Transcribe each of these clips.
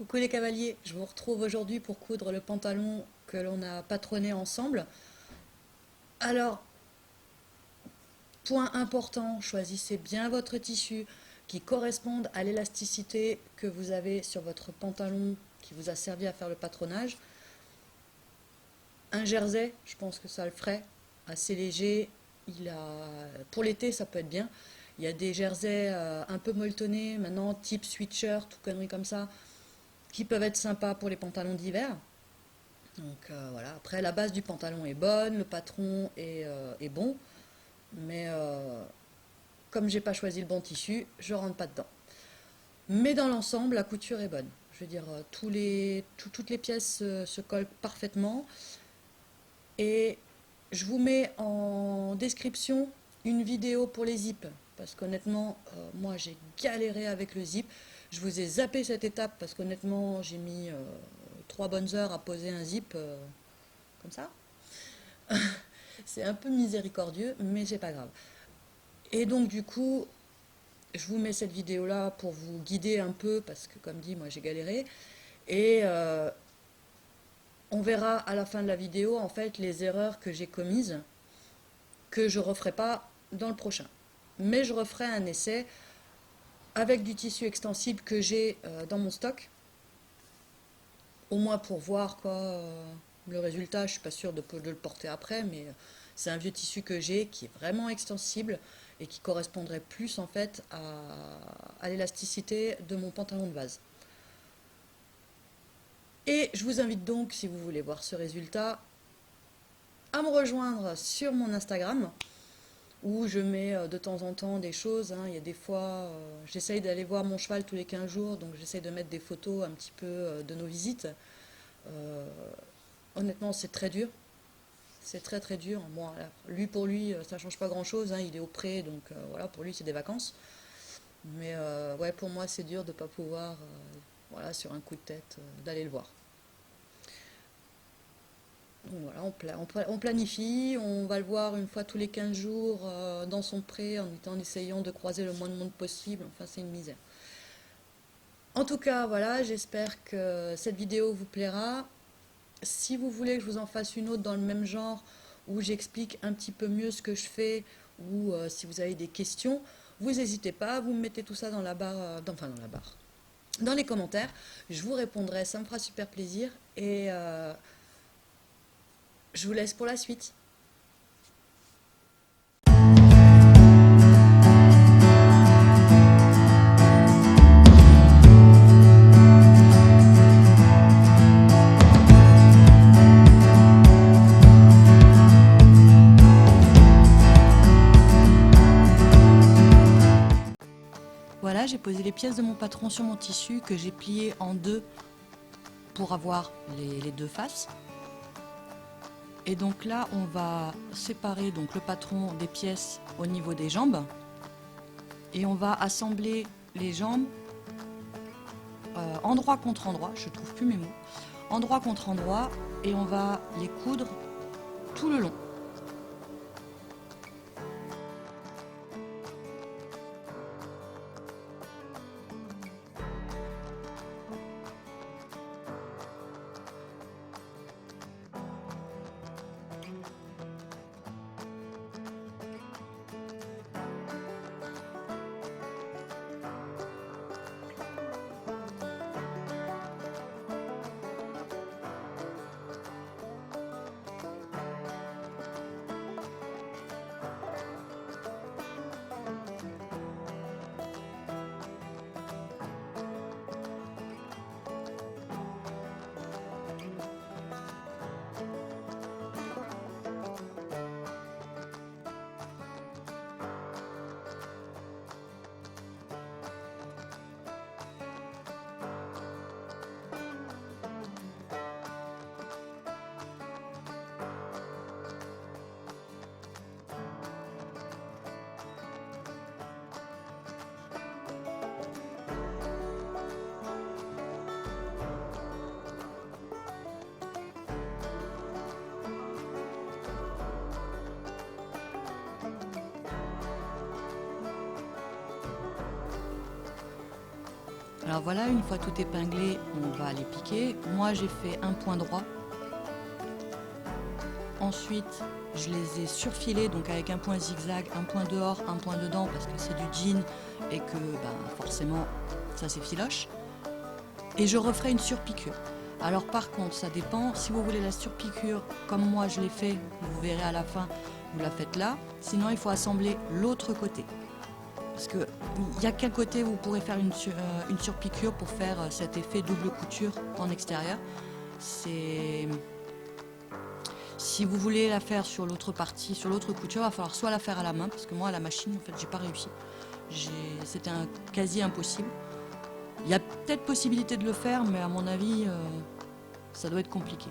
Coucou les cavaliers, je vous retrouve aujourd'hui pour coudre le pantalon que l'on a patronné ensemble. Alors, point important, choisissez bien votre tissu qui corresponde à l'élasticité que vous avez sur votre pantalon qui vous a servi à faire le patronage. Un jersey, je pense que ça le ferait, assez léger. Pour l'été, ça peut être bien. Il y a des jerseys un peu molletonnés maintenant, type sweatshirt ou conneries comme ça, qui peuvent être sympas pour les pantalons d'hiver. Donc voilà, après la base du pantalon est bonne, le patron est bon, mais comme j'ai pas choisi le bon tissu, je rentre pas dedans. Mais dans l'ensemble, la couture est bonne. Je veux dire, toutes les pièces se collent parfaitement. Et je vous mets en description une vidéo pour les zips. Parce qu'honnêtement, moi j'ai galéré avec le zip. Je vous ai zappé cette étape parce qu'honnêtement, j'ai mis 3 bonnes heures à poser un zip comme ça. C'est un peu miséricordieux, mais c'est pas grave. Et donc du coup, je vous mets cette vidéo là pour vous guider un peu parce que comme dit, moi j'ai galéré. Et on verra à la fin de la vidéo en fait les erreurs que j'ai commises que je referai pas dans le prochain. Mais je referai un essai avec du tissu extensible que j'ai dans mon stock, au moins pour voir quoi, le résultat. Je suis pas sûre de le porter après, mais c'est un vieux tissu que j'ai qui est vraiment extensible et qui correspondrait plus en fait à l'élasticité de mon pantalon de base. Et je vous invite donc, si vous voulez voir ce résultat, à me rejoindre sur mon Instagram où je mets de temps en temps des choses. Il y a des fois, j'essaye d'aller voir mon cheval tous les 15 jours, donc j'essaye de mettre des photos un petit peu de nos visites. Euh, Honnêtement, c'est très dur. C'est très très dur. Bon, alors, lui pour lui, ça change pas grand chose. Il est au pré, donc voilà, pour lui c'est des vacances. Mais ouais, pour moi c'est dur de pas pouvoir, voilà, sur un coup de tête, d'aller le voir. Donc voilà, on planifie, on va le voir une fois tous les 15 jours dans son pré en essayant de croiser le moins de monde possible. Enfin, c'est une misère. En tout cas, voilà, j'espère que cette vidéo vous plaira. Si vous voulez que je vous en fasse une autre dans le même genre, où j'explique un petit peu mieux ce que je fais, ou si vous avez des questions, vous n'hésitez pas, vous me mettez tout ça dans la barre, dans les commentaires. Je vous répondrai, ça me fera super plaisir. Et je vous laisse pour la suite. Voilà, j'ai posé les pièces de mon patron sur mon tissu que j'ai plié en deux pour avoir les deux faces. Et donc là, on va séparer donc le patron des pièces au niveau des jambes. Et on va assembler les jambes endroit contre endroit, je trouve plus mes mots, endroit contre endroit, et on va les coudre tout le long. Alors voilà, une fois tout épinglé, on va aller piquer. Moi j'ai fait un point droit. Ensuite, je les ai surfilés, donc avec un point zigzag, un point dehors, un point dedans, parce que c'est du jean et que forcément ça s'effiloche. Et je referai une surpiqûre. Alors par contre, ça dépend, si vous voulez la surpiqûre comme moi je l'ai fait, vous verrez à la fin, vous la faites là. Sinon il faut assembler l'autre côté. Parce qu'il y a qu'un côté où vous pourrez faire une surpiqûre pour faire cet effet double couture en extérieur. Si vous voulez la faire sur l'autre partie, sur l'autre couture, il va falloir soit la faire à la main, parce que moi à la machine, en fait, j'ai pas réussi. C'était quasi impossible. Il y a peut-être possibilité de le faire, mais à mon avis, ça doit être compliqué.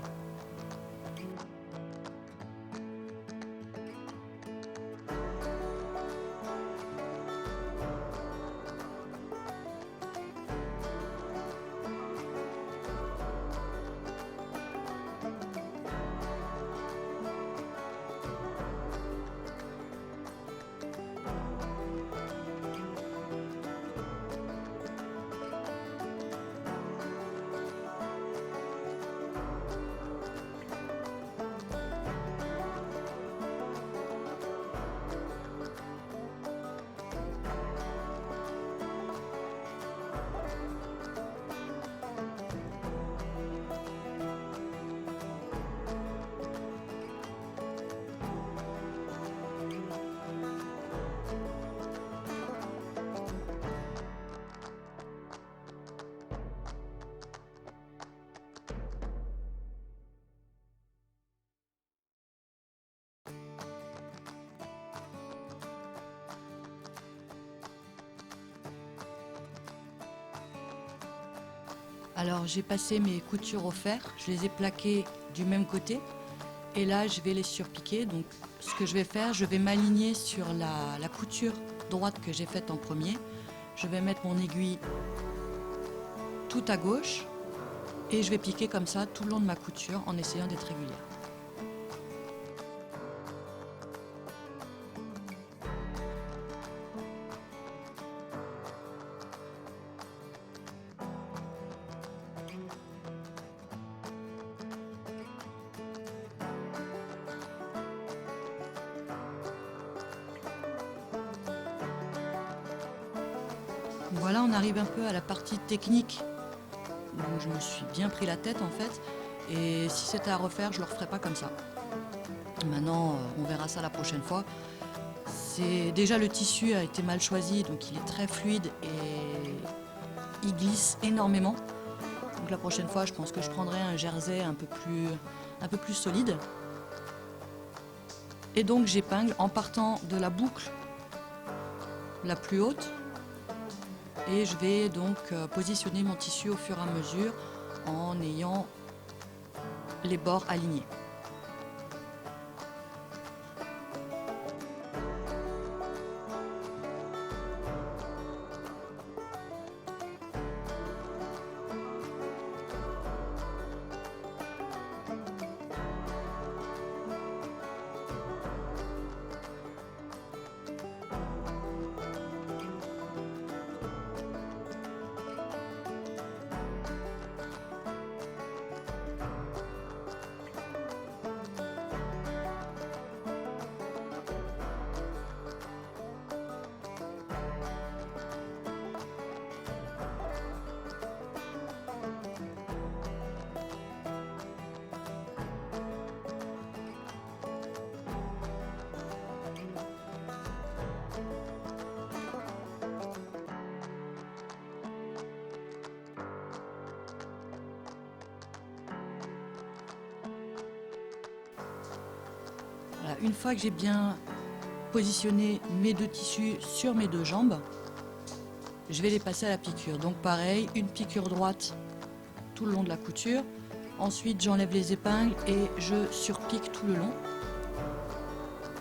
Alors j'ai passé mes coutures au fer, je les ai plaquées du même côté et là je vais les surpiquer. Donc ce que je vais faire, je vais m'aligner sur la couture droite que j'ai faite en premier. Je vais mettre mon aiguille tout à gauche et je vais piquer comme ça tout le long de ma couture en essayant d'être régulière. Voilà, on arrive un peu à la partie technique où je me suis bien pris la tête en fait. Et si c'était à refaire, je ne le referais pas comme ça. Maintenant, on verra ça la prochaine fois. Déjà le tissu a été mal choisi, donc il est très fluide et il glisse énormément. Donc la prochaine fois, je pense que je prendrai un jersey un peu plus solide. Et donc j'épingle en partant de la boucle la plus haute. Et je vais donc positionner mon tissu au fur et à mesure en ayant les bords alignés. Voilà, une fois que j'ai bien positionné mes deux tissus sur mes deux jambes, je vais les passer à la piqûre. Donc pareil, une piqûre droite tout le long de la couture. Ensuite, j'enlève les épingles et je surpique tout le long.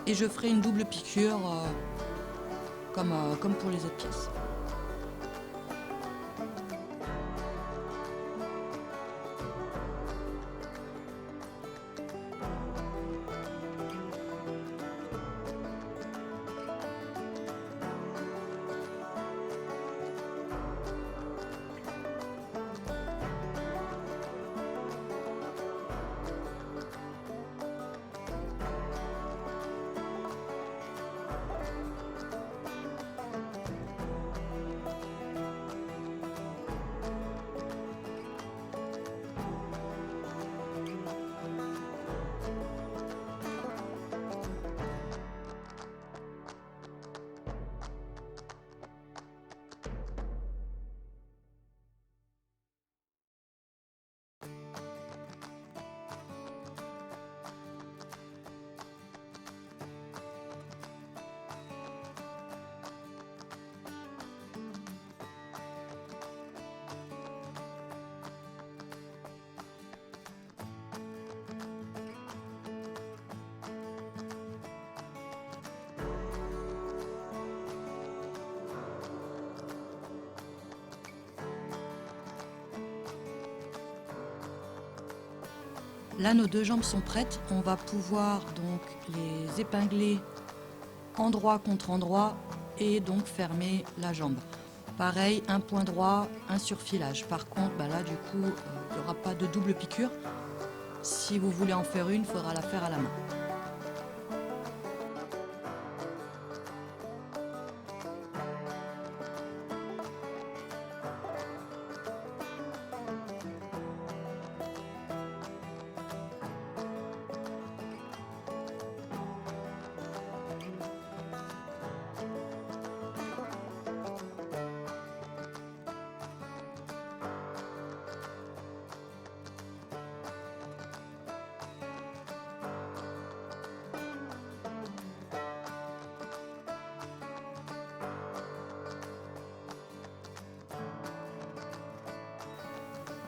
Et je ferai une double piqûre comme pour les autres pièces. Là, nos deux jambes sont prêtes. On va pouvoir donc les épingler endroit contre endroit et donc fermer la jambe. Pareil, un point droit, un surfilage. Par contre, là du coup, il n'y aura pas de double piqûre. Si vous voulez en faire une, il faudra la faire à la main.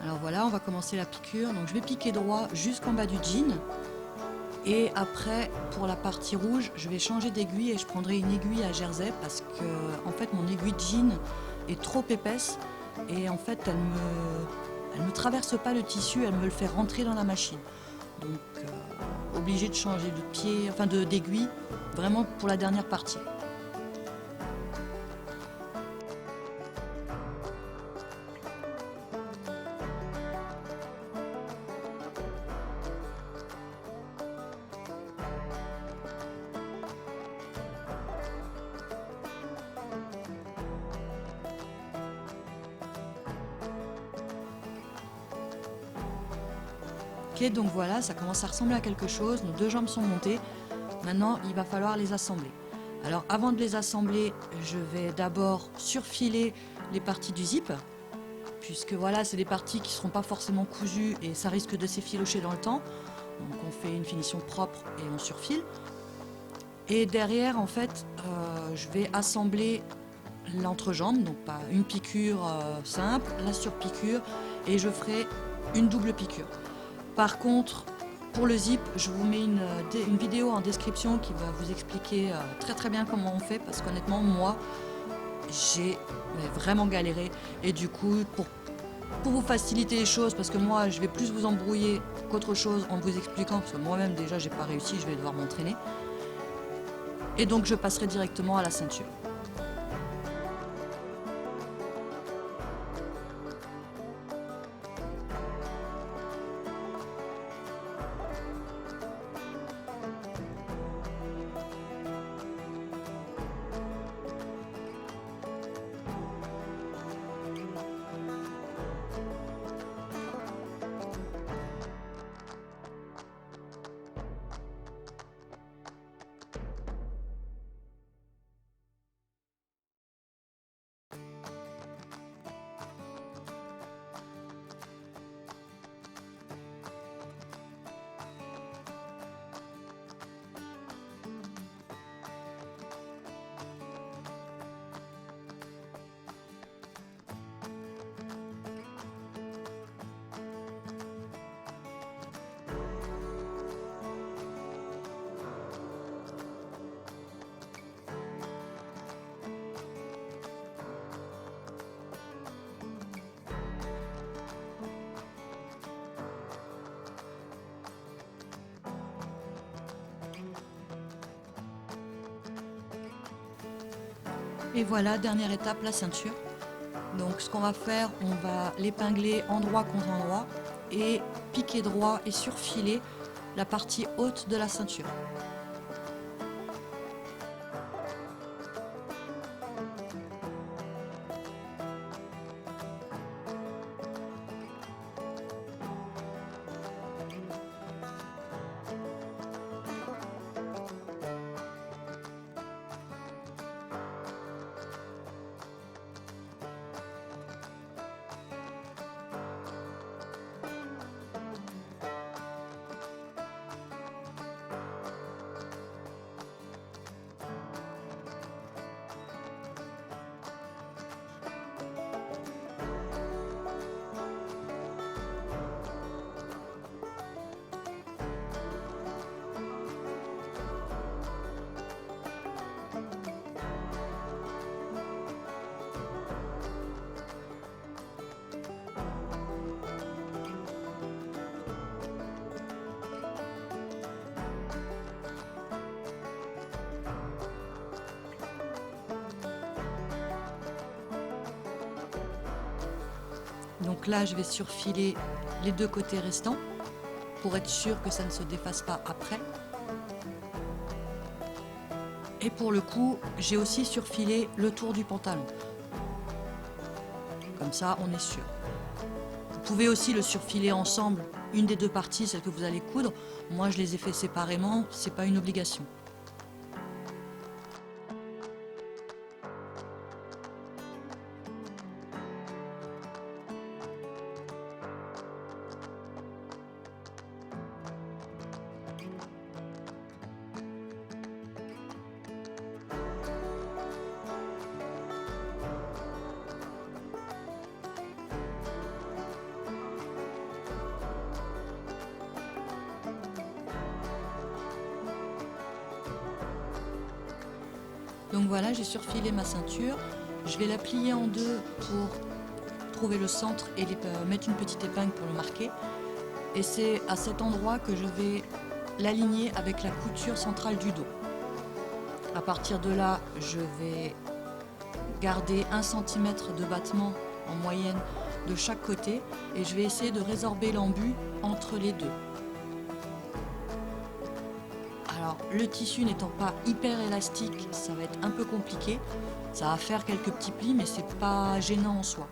Alors voilà, on va commencer la piqûre. Donc je vais piquer droit jusqu'en bas du jean. Et après, pour la partie rouge, je vais changer d'aiguille et je prendrai une aiguille à jersey parce que en fait mon aiguille de jean est trop épaisse et en fait elle me traverse pas le tissu, elle me le fait rentrer dans la machine. Donc obligé de changer de pied, enfin d'aiguille, vraiment pour la dernière partie. Ok, donc voilà, ça commence à ressembler à quelque chose. Nos deux jambes sont montées. Maintenant, il va falloir les assembler. Alors, avant de les assembler, je vais d'abord surfiler les parties du zip, puisque voilà, c'est des parties qui ne seront pas forcément cousues et ça risque de s'effilocher dans le temps. Donc, on fait une finition propre et on surfile. Et derrière, en fait, je vais assembler l'entrejambe, donc pas une piqûre simple, la surpiqûre, et je ferai une double piqûre. Par contre, pour le zip, je vous mets une vidéo en description qui va vous expliquer très bien comment on fait, parce qu'honnêtement, moi, j'ai vraiment galéré. Et du coup, pour vous faciliter les choses, parce que moi, je vais plus vous embrouiller qu'autre chose en vous expliquant, parce que moi-même, déjà, j'ai pas réussi, je vais devoir m'entraîner. Et donc, je passerai directement à la ceinture. Et voilà, dernière étape, la ceinture. Donc ce qu'on va faire, on va l'épingler endroit contre endroit et piquer droit et surfiler la partie haute de la ceinture. Donc là, je vais surfiler les 2 côtés restants pour être sûr que ça ne se défasse pas après. Et pour le coup, j'ai aussi surfilé le tour du pantalon. Comme ça, on est sûr. Vous pouvez aussi le surfiler ensemble, une des 2 parties, celle que vous allez coudre. Moi, je les ai fait séparément, c'est pas une obligation. Donc voilà, j'ai surfilé ma ceinture. Je vais la plier en 2 pour trouver le centre et mettre une petite épingle pour le marquer. Et c'est à cet endroit que je vais l'aligner avec la couture centrale du dos. À partir de là, je vais garder 1 cm de battement en moyenne de chaque côté et je vais essayer de résorber l'embu entre les 2. Alors, le tissu n'étant pas hyper élastique, ça va être un peu compliqué. Ça va faire quelques petits plis, mais c'est pas gênant en soi.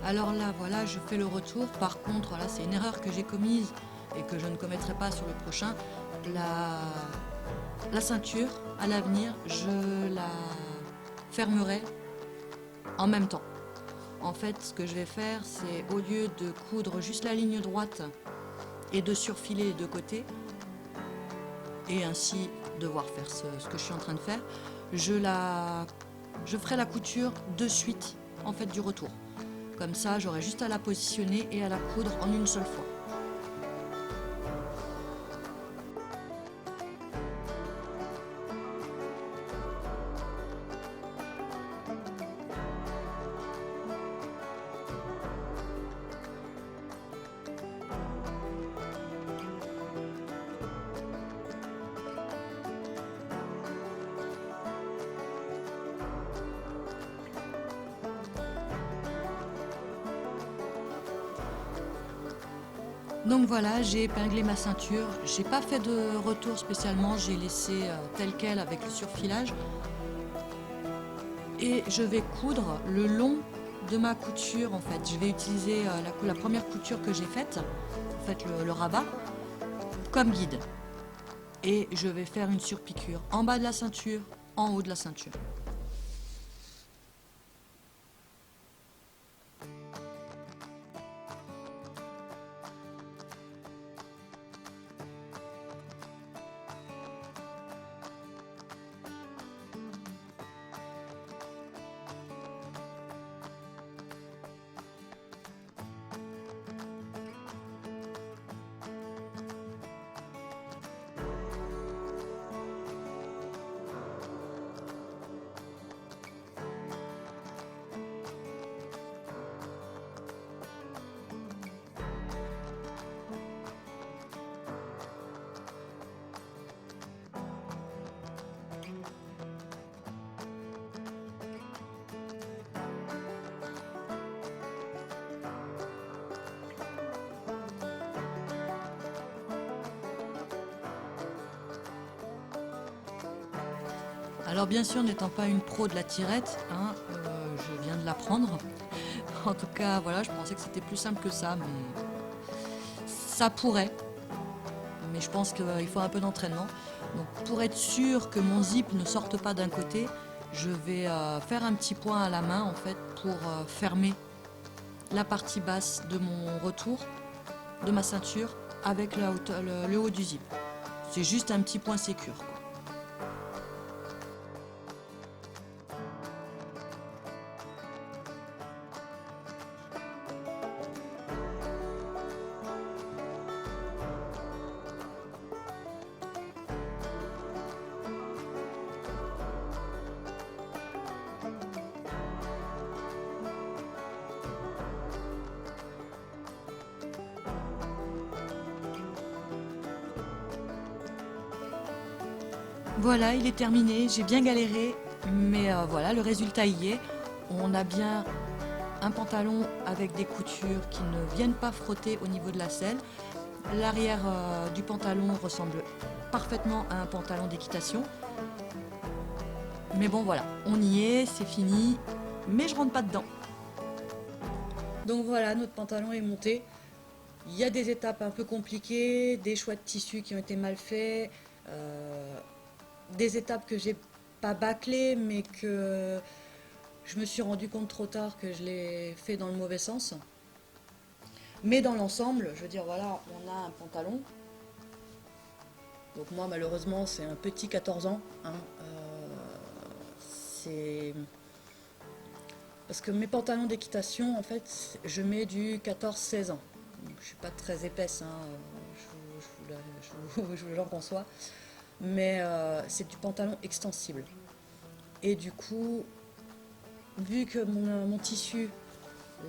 Alors là, voilà, je fais le retour. Par contre, là, c'est une erreur que j'ai commise et que je ne commettrai pas sur le prochain. La ceinture, à l'avenir, je la fermerai en même temps. En fait, ce que je vais faire, c'est au lieu de coudre juste la ligne droite et de surfiler les 2 côtés, et ainsi devoir faire ce que je suis en train de faire, je ferai la couture de suite, en fait, du retour. Comme ça, j'aurai juste à la positionner et à la coudre en une seule fois. Donc voilà, j'ai épinglé ma ceinture. J'ai pas fait de retour spécialement, j'ai laissé tel quel avec le surfilage. Et je vais coudre le long de ma couture, en fait, je vais utiliser la première couture que j'ai faite, en fait le rabat, comme guide. Et je vais faire une surpiqûre en bas de la ceinture, en haut de la ceinture. Alors bien sûr, n'étant pas une pro de la tirette, hein, je viens de l'apprendre. En tout cas, voilà, je pensais que c'était plus simple que ça, mais ça pourrait. Mais je pense qu'il faut un peu d'entraînement. Donc pour être sûr que mon zip ne sorte pas d'un côté, je vais faire un petit point à la main en fait pour fermer la partie basse de mon retour, de ma ceinture, avec le haut du zip. C'est juste un petit point sécure, quoi. Voilà, il est terminé, j'ai bien galéré, mais voilà, le résultat y est. On a bien un pantalon avec des coutures qui ne viennent pas frotter au niveau de la selle. L'arrière du pantalon ressemble parfaitement à un pantalon d'équitation. Mais bon voilà, on y est, c'est fini, mais je rentre pas dedans. Donc voilà, notre pantalon est monté. Il y a des étapes un peu compliquées, des choix de tissu qui ont été mal faits, des étapes que j'ai pas bâclées, mais que je me suis rendu compte trop tard que je l'ai fait dans le mauvais sens. Mais dans l'ensemble, je veux dire, voilà, on a un pantalon. Donc moi, malheureusement, c'est un petit 14 ans. Hein, c'est... Parce que mes pantalons d'équitation, en fait, je mets du 14-16 ans. Donc, je suis pas très épaisse, hein, j'en conçois. Mais c'est du pantalon extensible. Et du coup, vu que mon tissu,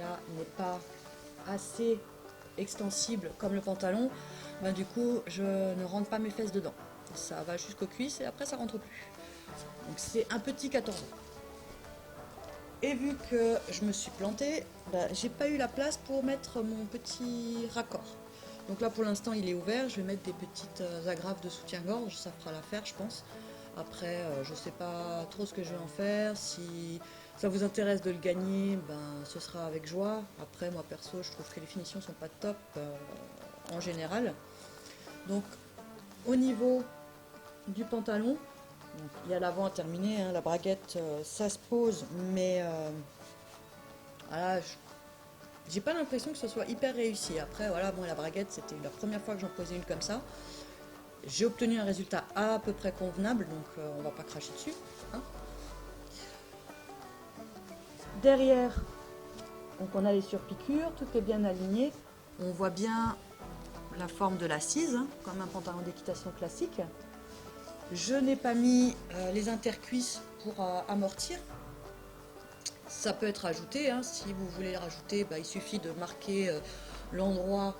là, n'est pas assez extensible comme le pantalon, ben, du coup, je ne rentre pas mes fesses dedans. Ça va jusqu'aux cuisses et après, ça rentre plus. Donc, c'est un petit 14 ans. Et vu que je me suis plantée, ben, j'ai pas eu la place pour mettre mon petit raccord. Donc là pour l'instant il est ouvert, je vais mettre des petites agrafes de soutien-gorge, ça fera l'affaire je pense. Après je sais pas trop ce que je vais en faire, si ça vous intéresse de le gagner, ben ce sera avec joie. Après moi perso je trouve que les finitions sont pas top en général. Donc au niveau du pantalon, donc, il y a l'avant à terminer, hein, la braguette ça se pose, mais voilà, j'ai pas l'impression que ce soit hyper réussi. Après, voilà, bon, la braguette, c'était la première fois que j'en posais une comme ça. J'ai obtenu un résultat à peu près convenable, donc on va pas cracher dessus. Hein. Derrière, donc on a les surpiqûres, tout est bien aligné. On voit bien la forme de l'assise, hein, comme un pantalon d'équitation classique. Je n'ai pas mis les intercuisses pour amortir. Ça peut être ajouté, hein, si vous voulez le rajouter, bah, il suffit de marquer l'endroit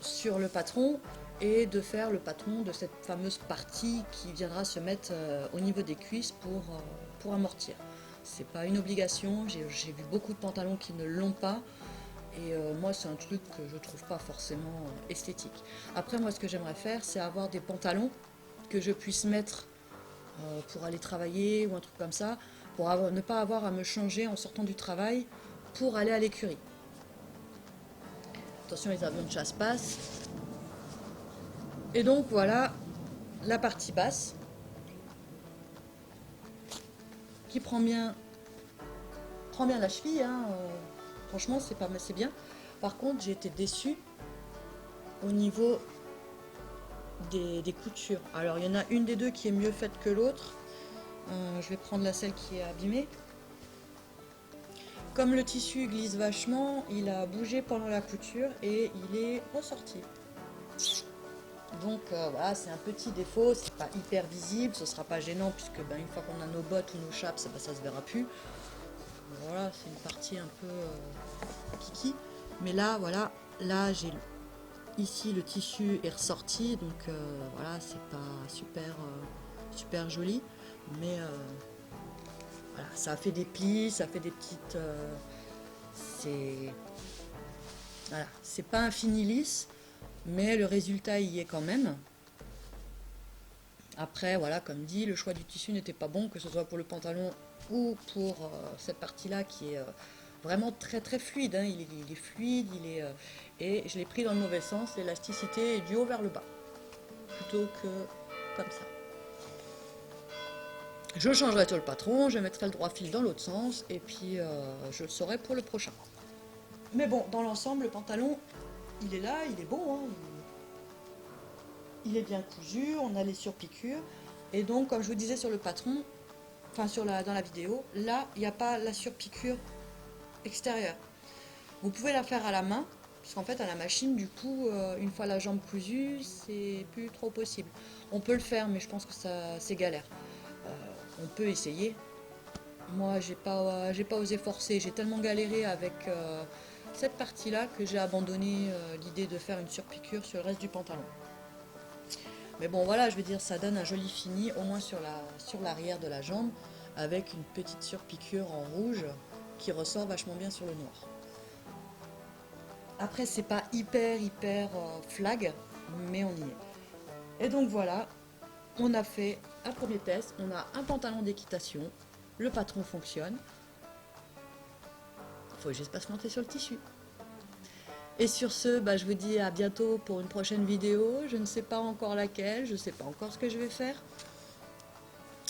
sur le patron et de faire le patron de cette fameuse partie qui viendra se mettre au niveau des cuisses pour amortir. C'est pas une obligation, j'ai vu beaucoup de pantalons qui ne l'ont pas et moi c'est un truc que je trouve pas forcément esthétique. Après moi ce que j'aimerais faire c'est avoir des pantalons que je puisse mettre pour aller travailler ou un truc comme ça, pour ne pas avoir à me changer en sortant du travail pour aller à l'écurie. Attention, les avions de chasse passent. Et donc voilà la partie basse qui prend bien la cheville, hein. Franchement c'est bien. Par contre j'ai été déçue au niveau des coutures. Alors il y en a une des deux qui est mieux faite que l'autre. Je vais prendre celle qui est abîmée. Comme le tissu glisse vachement, il a bougé pendant la couture et il est ressorti. Donc voilà, c'est un petit défaut, c'est pas hyper visible, ce sera pas gênant puisque une fois qu'on a nos bottes ou nos chaps, ça se verra plus. Voilà, c'est une partie un peu kiki. Mais là, voilà, là j'ai ici le tissu est ressorti, donc voilà, c'est pas super joli, mais voilà, ça fait des plis, ça fait des petites, voilà, c'est pas un fini lisse, mais le résultat y est quand même. Après, voilà, comme dit, le choix du tissu n'était pas bon, que ce soit pour le pantalon ou pour cette partie-là qui est vraiment très fluide, hein. Il est fluide, et je l'ai pris dans le mauvais sens, l'élasticité est du haut vers le bas, plutôt que comme ça. Je changerai tout le patron, je mettrai le droit fil dans l'autre sens, et puis je le saurai pour le prochain. Mais bon, dans l'ensemble, le pantalon, il est là, il est beau, hein. Il est bien cousu, on a les surpiqûres, et donc comme je vous disais sur le patron, enfin dans la vidéo, là il n'y a pas la surpiqûre extérieure. Vous pouvez la faire à la main, parce qu'en fait à la machine, du coup, une fois la jambe cousue, c'est plus trop possible. On peut le faire, mais je pense que c'est galère. On peut essayer. Moi j'ai pas osé forcer, j'ai tellement galéré avec cette partie-là que j'ai abandonné l'idée de faire une surpiqûre sur le reste du pantalon. Mais bon voilà, je veux dire, ça donne un joli fini, au moins sur l'arrière de la jambe, avec une petite surpiqûre en rouge qui ressort vachement bien sur le noir. Après c'est pas hyper flag, mais on y est. Et donc voilà, on a fait un premier test, on a un pantalon d'équitation, le patron fonctionne. Il faut juste pas se planter sur le tissu. Et sur ce, je vous dis à bientôt pour une prochaine vidéo. Je ne sais pas encore laquelle, je ne sais pas encore ce que je vais faire.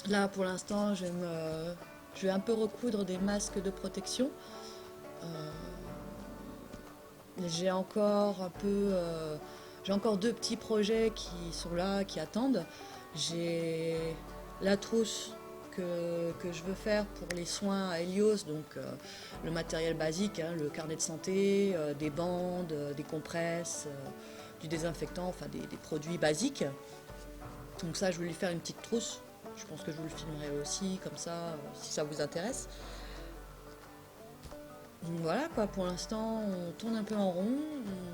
Là, pour l'instant, je vais un peu recoudre des masques de protection. J'ai encore deux petits projets qui sont là, qui attendent. J'ai la trousse que je veux faire pour les soins à Helios, donc le matériel basique, hein, le carnet de santé, des bandes, des compresses, du désinfectant, enfin des produits basiques. Donc ça, je vais lui faire une petite trousse. Je pense que je vous le filmerai aussi, comme ça, si ça vous intéresse. Donc voilà quoi, pour l'instant, on tourne un peu en rond.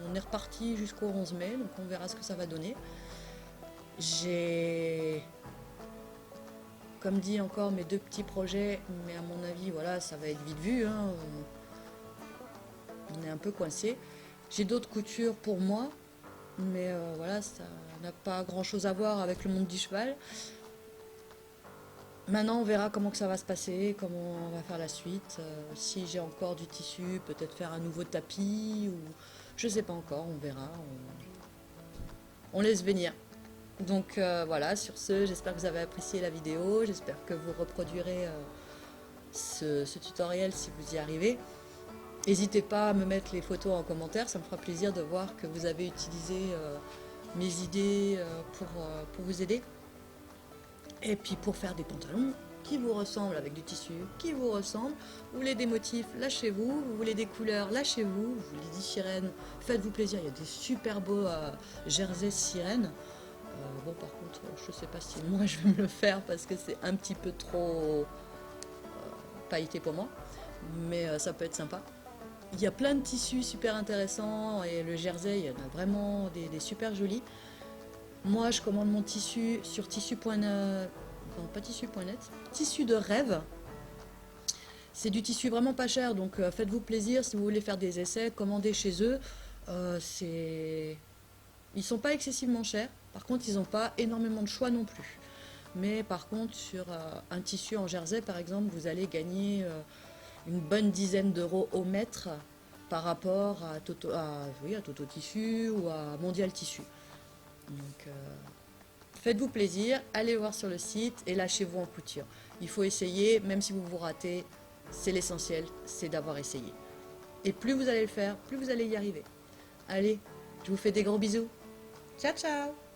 On est reparti jusqu'au 11 mai, donc on verra ce que ça va donner. J'ai... Comme dit encore, mes deux petits projets, mais à mon avis, voilà, ça va être vite vu, hein. On est un peu coincé. J'ai d'autres coutures pour moi, mais voilà, ça n'a pas grand chose à voir avec le monde du cheval. Maintenant, on verra comment que ça va se passer, comment on va faire la suite. Si j'ai encore du tissu, peut-être faire un nouveau tapis, ou je sais pas encore, on verra. On laisse venir. Donc voilà, sur ce, j'espère que vous avez apprécié la vidéo, j'espère que vous reproduirez ce tutoriel si vous y arrivez. N'hésitez pas à me mettre les photos en commentaire, ça me fera plaisir de voir que vous avez utilisé mes idées pour vous aider. Et puis pour faire des pantalons qui vous ressemblent, avec du tissu qui vous ressemble, vous voulez des motifs, lâchez-vous, vous voulez des couleurs, lâchez-vous, vous voulez des sirènes, faites-vous plaisir, il y a des super beaux jerseys sirènes. Bon, par contre, je sais pas si moi je vais me le faire parce que c'est un petit peu trop pailleté pour moi, mais ça peut être sympa. Il y a plein de tissus super intéressants et le jersey, il y en a vraiment des super jolis. Moi, je commande mon tissu sur tissu.net, non pas tissu.net, tissu de rêve. C'est du tissu vraiment pas cher, donc faites-vous plaisir si vous voulez faire des essais, commandez chez eux. Ils sont pas excessivement chers. Par contre, ils n'ont pas énormément de choix non plus. Mais par contre, sur un tissu en jersey, par exemple, vous allez gagner une bonne dizaine d'euros au mètre par rapport à oui, à Toto Tissu ou à Mondial Tissu. Donc, faites-vous plaisir, allez voir sur le site et lâchez-vous en couture. Il faut essayer, même si vous vous ratez, c'est l'essentiel, c'est d'avoir essayé. Et plus vous allez le faire, plus vous allez y arriver. Allez, je vous fais des gros bisous. Ciao, ciao!